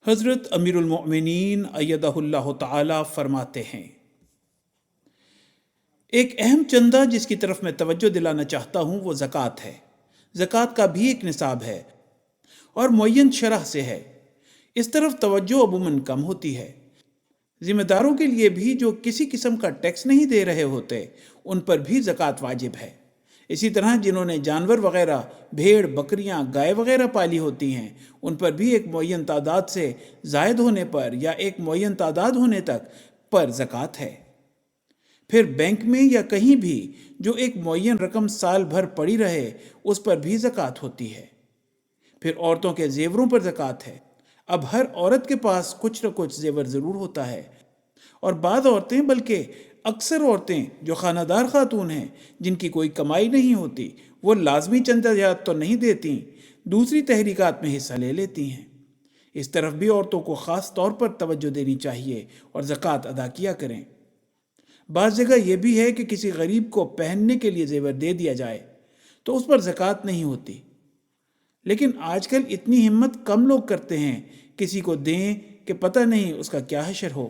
حضرت امیر المؤمنین ایدہ اللہ تعالی فرماتے ہیں، ایک اہم چندہ جس کی طرف میں توجہ دلانا چاہتا ہوں وہ زکوٰۃ ہے۔ زکوٰۃ کا بھی ایک نصاب ہے اور معین شرح سے ہے۔ اس طرف توجہ عموماً کم ہوتی ہے۔ ذمہ داروں کے لیے بھی جو کسی قسم کا ٹیکس نہیں دے رہے ہوتے ان پر بھی زکوٰۃ واجب ہے۔ اسی طرح جنہوں نے جانور وغیرہ بھیڑ بکریاں گائے وغیرہ پالی ہوتی ہیں ان پر بھی ایک معین تعداد سے زائد ہونے پر یا ایک معین تعداد ہونے تک پر زکوٰۃ ہے۔ پھر بینک میں یا کہیں بھی جو ایک معین رقم سال بھر پڑی رہے اس پر بھی زکوٰۃ ہوتی ہے۔ پھر عورتوں کے زیوروں پر زکوٰۃ ہے۔ اب ہر عورت کے پاس کچھ نہ کچھ زیور ضرور ہوتا ہے، اور بعض عورتیں بلکہ اکثر عورتیں جو خانہ دار خاتون ہیں جن کی کوئی کمائی نہیں ہوتی وہ لازمی چندہ جات تو نہیں دیتی، دوسری تحریکات میں حصہ لے لیتی ہیں۔ اس طرف بھی عورتوں کو خاص طور پر توجہ دینی چاہیے اور زکوٰۃ ادا کیا کریں۔ بعض جگہ یہ بھی ہے کہ کسی غریب کو پہننے کے لیے زیور دے دیا جائے تو اس پر زکوٰۃ نہیں ہوتی، لیکن آج کل اتنی ہمت کم لوگ کرتے ہیں کسی کو دیں کہ پتہ نہیں اس کا کیا حشر ہو۔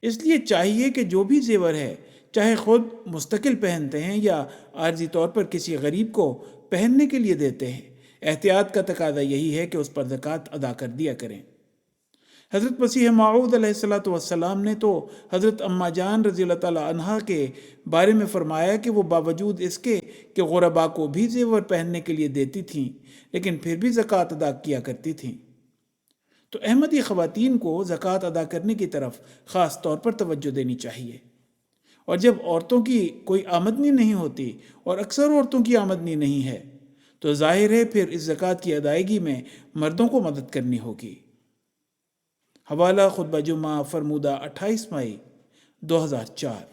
اس لیے چاہیے کہ جو بھی زیور ہے چاہے خود مستقل پہنتے ہیں یا عارضی طور پر کسی غریب کو پہننے کے لیے دیتے ہیں، احتیاط کا تقاضا یہی ہے کہ اس پر زکوٰۃ ادا کر دیا کریں۔ حضرت مسیح موعود علیہ الصلوۃ والسلام نے تو حضرت اماں جان رضی اللہ تعالی عنہا کے بارے میں فرمایا کہ وہ باوجود اس کے کہ غرباء کو بھی زیور پہننے کے لیے دیتی تھیں لیکن پھر بھی زکوٰۃ ادا کیا کرتی تھیں۔ تو احمدی خواتین کو زکوٰۃ ادا کرنے کی طرف خاص طور پر توجہ دینی چاہیے، اور جب عورتوں کی کوئی آمدنی نہیں ہوتی اور اکثر عورتوں کی آمدنی نہیں ہے تو ظاہر ہے پھر اس زکوٰۃ کی ادائیگی میں مردوں کو مدد کرنی ہوگی۔ حوالہ خطبہ جمعہ فرمودہ 28 مئی 2004۔